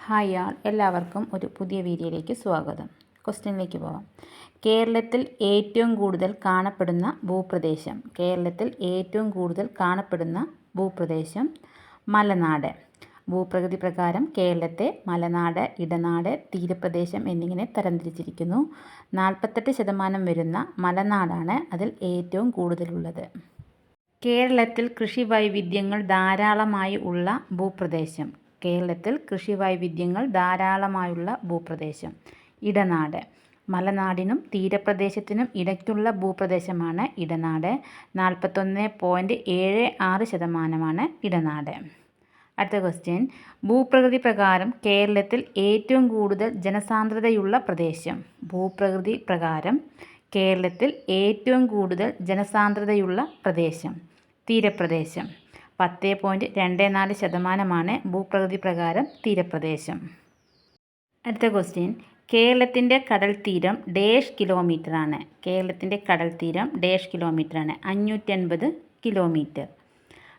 Hi ആൾ, എല്ലാവർക്കും ഒരു പുതിയ വീഡിയോയിലേക്ക് സ്വാഗതം. ക്വസ്റ്റ്യനിലേക്ക് പോകാം. കേരളത്തിൽ ഏറ്റവും കൂടുതൽ കാണപ്പെടുന്ന ഭൂപ്രദേശം. കേരളത്തിൽ ഏറ്റവും കൂടുതൽ കാണപ്പെടുന്ന ഭൂപ്രദേശം മലനാട്. ഭൂപ്രകൃതി പ്രകാരം കേരളത്തെ മലനാട്, ഇടനാട്, തീരപ്രദേശം എന്നിങ്ങനെ തരംതിരിച്ചിരിക്കുന്നു. 48% വരുന്ന മലനാടാണ് അതിൽ ഏറ്റവും കൂടുതലുള്ളത്. കേരളത്തിൽ കൃഷി വൈവിധ്യങ്ങൾ ധാരാളമായി ഉള്ള ഭൂപ്രദേശം. കേരളത്തിൽ കൃഷി വൈവിധ്യങ്ങൾ ധാരാളമായുള്ള ഭൂപ്രദേശം ഇടനാട്. മലനാടിനും തീരപ്രദേശത്തിനും ഇടയ്ക്കുള്ള ഭൂപ്രദേശമാണ് ഇടനാട്. 41.76% ഇടനാട്. അടുത്ത ക്വസ്റ്റ്യൻ. ഭൂപ്രകൃതി പ്രകാരം കേരളത്തിൽ ഏറ്റവും കൂടുതൽ ജനസാന്ദ്രതയുള്ള പ്രദേശം. ഭൂപ്രകൃതി പ്രകാരം കേരളത്തിൽ ഏറ്റവും കൂടുതൽ ജനസാന്ദ്രതയുള്ള പ്രദേശം തീരപ്രദേശം. 10.24% ഭൂപ്രകൃതി പ്രകാരം തീരപ്രദേശം. അടുത്ത ക്വസ്റ്റ്യൻ. കേരളത്തിൻ്റെ കടൽ തീരം ഡേഷ് കിലോമീറ്ററാണ്. കേരളത്തിൻ്റെ കടൽ തീരം ഡേഷ് കിലോമീറ്ററാണ്. 550 കിലോമീറ്റർ.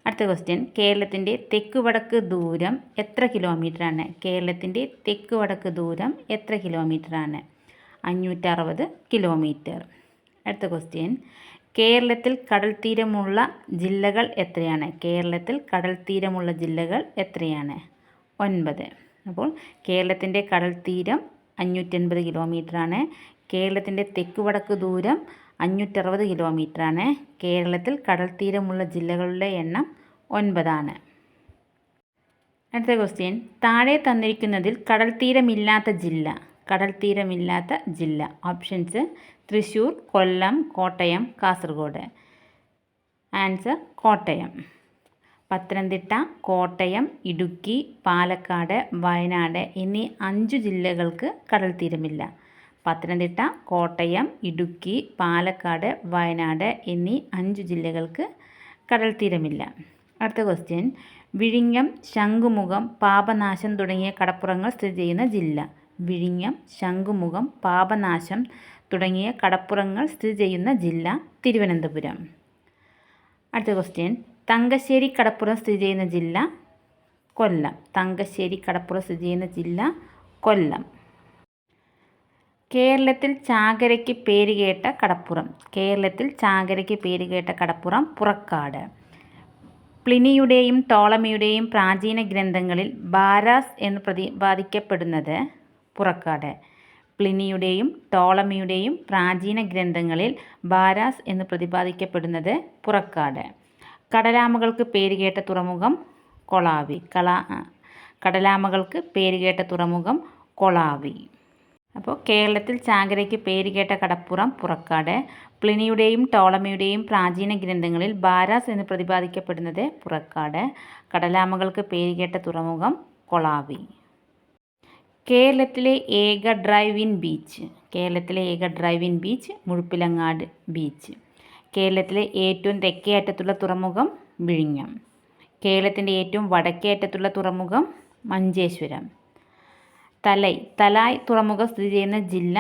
അടുത്ത ക്വസ്റ്റ്യൻ. കേരളത്തിൻ്റെ തെക്ക് വടക്ക് ദൂരം എത്ര കിലോമീറ്ററാണ്? കേരളത്തിൻ്റെ തെക്ക് വടക്ക് ദൂരം എത്ര കിലോമീറ്ററാണ്? 560 കിലോമീറ്റർ. അടുത്ത ക്വസ്റ്റ്യൻ. കേരളത്തിൽ കടൽ തീരമുള്ള ജില്ലകൾ എത്രയാണ്? കേരളത്തിൽ കടൽ തീരമുള്ള ജില്ലകൾ എത്രയാണ്? 9. അപ്പോൾ കേരളത്തിൻ്റെ കടൽ തീരം 550 കിലോമീറ്ററാണ്. കേരളത്തിൻ്റെ തെക്ക് വടക്ക് ദൂരം 560 കിലോമീറ്ററാണ്. കേരളത്തിൽ കടൽ തീരമുള്ള ജില്ലകളുടെ എണ്ണം 9. അടുത്ത ക്വസ്റ്റ്യൻ. താഴെ തന്നിരിക്കുന്നതിൽ കടൽ തീരമില്ലാത്ത ജില്ല. കടൽ തീരമില്ലാത്ത ജില്ല. ഓപ്ഷൻസ്: തൃശ്ശൂർ, കൊല്ലം, കോട്ടയം, കാസർഗോഡ്. ആൻസർ: കോട്ടയം. പത്തനംതിട്ട, കോട്ടയം, ഇടുക്കി, പാലക്കാട്, വയനാട് എന്നീ 5 ജില്ലകൾക്ക് കടൽ തീരമില്ല. പത്തനംതിട്ട, കോട്ടയം, ഇടുക്കി, പാലക്കാട്, വയനാട് എന്നീ 5 ജില്ലകൾക്ക് കടൽ തീരമില്ല. അടുത്ത ക്വസ്റ്റ്യൻ. വിഴിഞ്ഞം, ശംഖുമുഖം, പാപനാശം തുടങ്ങിയ കടപ്പുറങ്ങൾ സ്ഥിതി ചെയ്യുന്ന ജില്ല. വിഴിഞ്ഞം, ശംഖുമുഖം, പാപനാശം തുടങ്ങിയ കടപ്പുറങ്ങൾ സ്ഥിതി ചെയ്യുന്ന ജില്ല തിരുവനന്തപുരം. അടുത്ത ക്വസ്റ്റ്യൻ. തങ്കശ്ശേരി കടപ്പുറം സ്ഥിതി ചെയ്യുന്ന ജില്ല കൊല്ലം. തങ്കശ്ശേരി കടപ്പുറം സ്ഥിതി ചെയ്യുന്ന ജില്ല കൊല്ലം. കേരളത്തിൽ ചാകരയ്ക്ക് പേരുകേട്ട കടപ്പുറം. കേരളത്തിൽ ചാകരയ്ക്ക് പേരുകേട്ട കടപ്പുറം പുറക്കാട്. പ്ലിനിയുടെയും ടോളമിയുടെയും പ്രാചീന ഗ്രന്ഥങ്ങളിൽ ബാരാസ് എന്ന് പ്രതിപാദിക്കപ്പെടുന്നത് പുറക്കാട്. പ്ലിനിയുടെയും ടോളമിയുടെയും പ്രാചീന ഗ്രന്ഥങ്ങളിൽ ബാരാസ് എന്ന് പ്രതിപാദിക്കപ്പെടുന്നത് പുറക്കാട്. കടലാമകൾക്ക് പേരുകേട്ട തുറമുഖം കൊളാവി. കടലാമകൾക്ക് പേരുകേട്ട തുറമുഖം കൊളാവി. അപ്പോൾ കേരളത്തിൽ ചാകരയ്ക്ക് പേരുകേട്ട കടപ്പുറം പുറക്കാട്. പ്ലിനിയുടെയും ടോളമിയുടെയും പ്രാചീന ഗ്രന്ഥങ്ങളിൽ ബാരാസ് എന്ന് പ്രതിപാദിക്കപ്പെടുന്നത് പുറക്കാട്. കടലാമകൾക്ക് പേരുകേട്ട തുറമുഖം കൊളാവി. കേരളത്തിലെ ഏക ഡ്രൈവ് ഇൻ ബീച്ച്. കേരളത്തിലെ ഏക drive in beach Muzhappilangad beach. കേരളത്തിലെ ഏറ്റവും തെക്കേ അറ്റത്തുള്ള തുറമുഖം വിഴിഞ്ഞം. കേരളത്തിൻ്റെ ഏറ്റവും വടക്കേ അറ്റത്തുള്ള തുറമുഖം മഞ്ചേശ്വരം. തലായ് തുറമുഖം സ്ഥിതി ചെയ്യുന്ന ജില്ല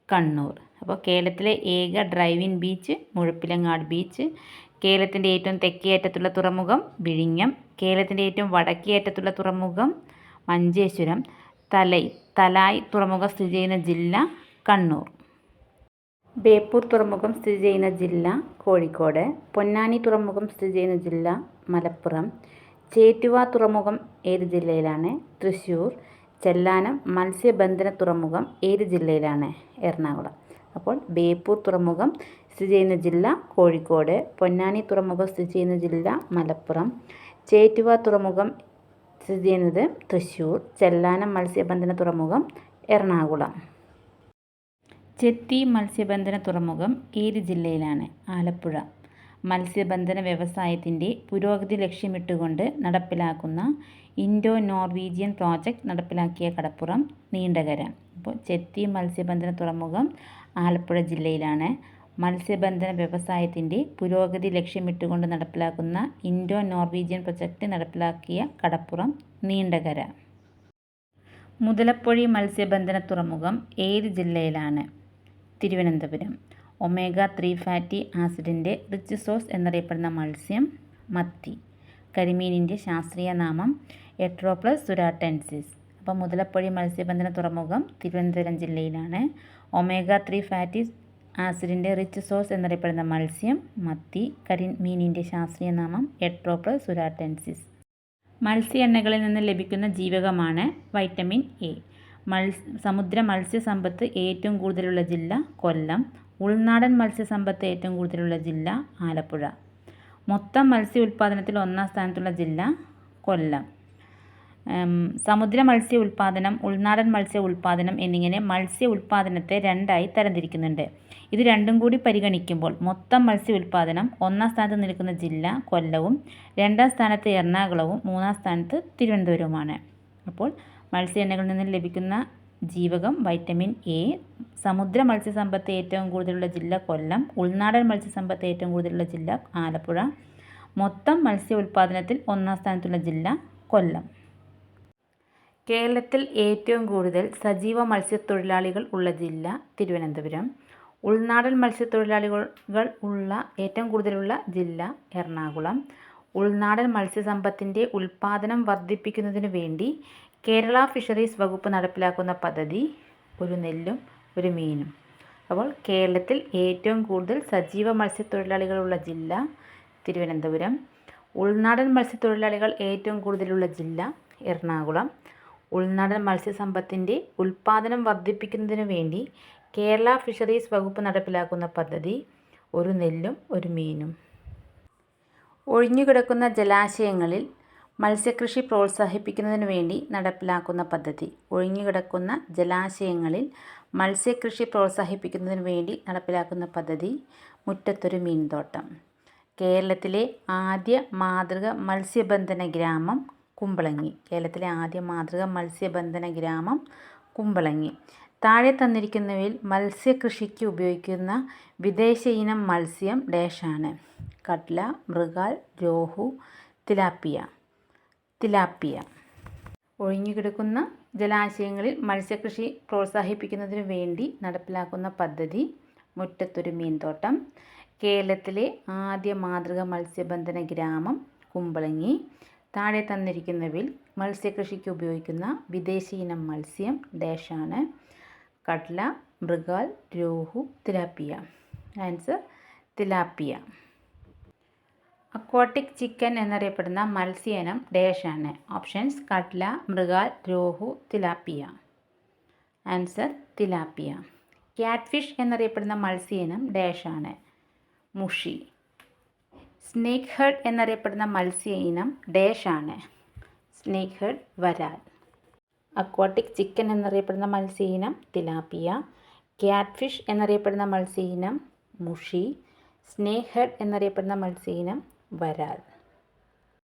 കണ്ണൂർ. അപ്പോൾ കേരളത്തിലെ ഏക drive in beach Muzhappilangad beach. കേരളത്തിൻ്റെ ഏറ്റവും തെക്കേ അറ്റത്തുള്ള തുറമുഖം വിഴിഞ്ഞം. കേരളത്തിൻ്റെ ഏറ്റവും വടക്കേ അറ്റത്തുള്ള തുറമുഖം മഞ്ചേശ്വരം. തലായ് തുറമുഖം സ്ഥിതി ചെയ്യുന്ന ജില്ല കണ്ണൂർ. ബേപ്പൂർ തുറമുഖം സ്ഥിതി ചെയ്യുന്ന ജില്ല കോഴിക്കോട്. പൊന്നാനി തുറമുഖം സ്ഥിതി ചെയ്യുന്ന ജില്ല മലപ്പുറം. ചേറ്റുവ തുറമുഖം ഏത് ജില്ലയിലാണ്? തൃശ്ശൂർ. ചെല്ലാനം മത്സ്യബന്ധന തുറമുഖം ഏത് ജില്ലയിലാണ്? എറണാകുളം. അപ്പോൾ ബേപ്പൂർ തുറമുഖം സ്ഥിതി ചെയ്യുന്ന ജില്ല കോഴിക്കോട്. പൊന്നാനി തുറമുഖം സ്ഥിതി ചെയ്യുന്ന ജില്ല മലപ്പുറം. ചേറ്റുവ തുറമുഖം സ്ഥിതി ചെയ്യുന്നത് തൃശ്ശൂർ. ചെല്ലാനം മത്സ്യബന്ധന തുറമുഖം എറണാകുളം. ചെത്തി മത്സ്യബന്ധന തുറമുഖം ഏത് ജില്ലയിലാണ്? ആലപ്പുഴ. മത്സ്യബന്ധന വ്യവസായത്തിൻ്റെ പുരോഗതി ലക്ഷ്യമിട്ടുകൊണ്ട് നടപ്പിലാക്കുന്ന ഇൻഡോ നോർവീജിയൻ പ്രോജക്റ്റ് നടപ്പിലാക്കിയ കടപ്പുറം നീണ്ടകര. അപ്പോൾ ചെത്തി മത്സ്യബന്ധന തുറമുഖം ആലപ്പുഴ ജില്ലയിലാണ്. മത്സ്യബന്ധന വ്യവസായത്തിൻ്റെ പുരോഗതി ലക്ഷ്യമിട്ടുകൊണ്ട് നടപ്പിലാക്കുന്ന ഇൻഡോ നോർവീജിയൻ പ്രൊജക്റ്റ് നടപ്പിലാക്കിയ കടപ്പുറം നീണ്ടകര. മുതലപ്പൊഴി മത്സ്യബന്ധന തുറമുഖം ഏത് ജില്ലയിലാണ്? തിരുവനന്തപുരം. omega-3 ഫാറ്റി ആസിഡിൻ്റെ റിച്ച് സോഴ്സ് എന്നറിയപ്പെടുന്ന മത്സ്യം മത്തി. കരിമീനിൻ്റെ ശാസ്ത്രീയ നാമം എട്രോപ്ലസ് സുരാറ്റൻസിസ്. അപ്പോൾ മുതലപ്പൊഴി മത്സ്യബന്ധന തുറമുഖം തിരുവനന്തപുരം ജില്ലയിലാണ്. ഒമേഗ 3 ഫാറ്റി ആസിഡിൻ്റെ റിച്ച് സോഴ്സ് എന്നറിയപ്പെടുന്ന മത്സ്യം മത്തി. കരിമീനിൻ്റെ ശാസ്ത്രീയ നാമം എട്രോപ്ലസ് സുരാറ്റൻസിസ്. മത്സ്യ എണ്ണകളിൽ നിന്ന് ലഭിക്കുന്ന ജീവകമാണ് വൈറ്റമിൻ എ. സമുദ്ര മത്സ്യസമ്പത്ത് ഏറ്റവും കൂടുതലുള്ള ജില്ല കൊല്ലം. ഉൾനാടൻ മത്സ്യസമ്പത്ത് ഏറ്റവും കൂടുതലുള്ള ജില്ല ആലപ്പുഴ. മൊത്തം മത്സ്യ ഉൽപ്പാദനത്തിൽ ഒന്നാം സ്ഥാനത്തുള്ള ജില്ല കൊല്ലം. സമുദ്ര മത്സ്യ ഉൽപ്പാദനം, ഉൾനാടൻ മത്സ്യ ഉൽപ്പാദനം എന്നിങ്ങനെ മത്സ്യ ഉൽപ്പാദനത്തെ രണ്ടായി തരംതിരിക്കുന്നുണ്ട്. ഇത് രണ്ടും കൂടി പരിഗണിക്കുമ്പോൾ മൊത്തം മത്സ്യ ഉൽപ്പാദനം ഒന്നാം സ്ഥാനത്ത് നിൽക്കുന്ന ജില്ല കൊല്ലവും, രണ്ടാം സ്ഥാനത്ത് എറണാകുളവും, മൂന്നാം സ്ഥാനത്ത് തിരുവനന്തപുരവുമാണ്. അപ്പോൾ മത്സ്യ എണ്ണകളിൽ നിന്ന് ലഭിക്കുന്ന ജീവകം വൈറ്റമിൻ എ. സമുദ്ര മത്സ്യസമ്പത്ത് ഏറ്റവും കൂടുതലുള്ള ജില്ല കൊല്ലം. ഉൾനാടൻ മത്സ്യസമ്പത്ത് ഏറ്റവും കൂടുതലുള്ള ജില്ല ആലപ്പുഴ. മൊത്തം മത്സ്യ ഉൽപ്പാദനത്തിൽ ഒന്നാം സ്ഥാനത്തുള്ള ജില്ല കൊല്ലം. കേരളത്തിൽ ഏറ്റവും കൂടുതൽ സജീവ മത്സ്യത്തൊഴിലാളികൾ ഉള്ള ജില്ല തിരുവനന്തപുരം. ഉൾനാടൻ മത്സ്യത്തൊഴിലാളികൾ ഉള്ള ഏറ്റവും കൂടുതലുള്ള ജില്ല എറണാകുളം. ഉൾനാടൻ മത്സ്യസമ്പത്തിൻ്റെ ഉൽപ്പാദനം വർദ്ധിപ്പിക്കുന്നതിനു വേണ്ടി കേരള ഫിഷറീസ് വകുപ്പ് നടപ്പിലാക്കുന്ന പദ്ധതി ഒരു നെല്ലും ഒരു മീനും. അപ്പോൾ കേരളത്തിൽ ഏറ്റവും കൂടുതൽ സജീവ മത്സ്യത്തൊഴിലാളികളുള്ള ജില്ല തിരുവനന്തപുരം. ഉൾനാടൻ മത്സ്യത്തൊഴിലാളികൾ ഏറ്റവും കൂടുതലുള്ള ജില്ല എറണാകുളം. ഉൾനാടൻ മത്സ്യസമ്പത്തിൻ്റെ ഉൽപ്പാദനം വർദ്ധിപ്പിക്കുന്നതിനു വേണ്ടി കേരള ഫിഷറീസ് വകുപ്പ് നടപ്പിലാക്കുന്ന പദ്ധതി ഒരു നെല്ലും ഒരു മീനും. ഒഴിഞ്ഞുകിടക്കുന്ന ജലാശയങ്ങളിൽ മത്സ്യകൃഷി പ്രോത്സാഹിപ്പിക്കുന്നതിന് വേണ്ടി നടപ്പിലാക്കുന്ന പദ്ധതി. ഒഴിഞ്ഞുകിടക്കുന്ന ജലാശയങ്ങളിൽ മത്സ്യകൃഷി പ്രോത്സാഹിപ്പിക്കുന്നതിന് വേണ്ടി നടപ്പിലാക്കുന്ന പദ്ധതി മുറ്റത്തൊരു മീൻതോട്ടം. കേരളത്തിലെ ആദ്യ മാതൃക മത്സ്യബന്ധന ഗ്രാമം കുമ്പളങ്ങി. കേരളത്തിലെ ആദ്യ മാതൃക മത്സ്യബന്ധന ഗ്രാമം കുമ്പളങ്ങി. താഴെ തന്നിരിക്കുന്നവയിൽ മത്സ്യകൃഷിക്ക് ഉപയോഗിക്കുന്ന വിദേശ ഇനം മത്സ്യം ഡാഷാണ്. കട്ല, മൃഗാൽ, രോഹു, തിലാപ്പിയ. ഒഴിഞ്ഞുകിടക്കുന്ന ജലാശയങ്ങളിൽ മത്സ്യകൃഷി പ്രോത്സാഹിപ്പിക്കുന്നതിന് വേണ്ടി നടപ്പിലാക്കുന്ന പദ്ധതി മുറ്റത്തൊരു മീൻതോട്ടം. കേരളത്തിലെ ആദ്യ മാതൃക മത്സ്യബന്ധന ഗ്രാമം കുമ്പളങ്ങി. താഴെ തന്നിരിക്കുന്നവയിൽ മത്സ്യകൃഷിക്ക് ഉപയോഗിക്കുന്ന വിദേശ ഇനം മത്സ്യം ഡാഷാണ്. Catla, mrigal, rohu, tilapia. Answer tilapia. Aquatic chicken എന്നറിയപ്പെടുന്ന മത്സ്യ ഇനം ഡാഷാണ്. Options catla, mrigal, rohu, tilapia. Answer tilapia. Catfish എന്നറിയപ്പെടുന്ന മത്സ്യ ഇനം ഡാഷാണ്. മുഷി. സ്നേക്ക് ഹെഡ് എന്നറിയപ്പെടുന്ന മത്സ്യ ഇനം ഡാഷാണ്. സ്നേക്ക് ഹെഡ് വരാൽ. അക്വാട്ടിക് ചിക്കൻ എന്നറിയപ്പെടുന്ന മത്സ്യ ഇനം തിലാപ്പിയ. ക്യാറ്റ് ഫിഷ് എന്നറിയപ്പെടുന്ന മത്സ്യ ഇനം മുഷി. സ്നേക്ക് ഹെഡ് എന്നറിയപ്പെടുന്ന മത്സ്യ ഇനം വരാൽ.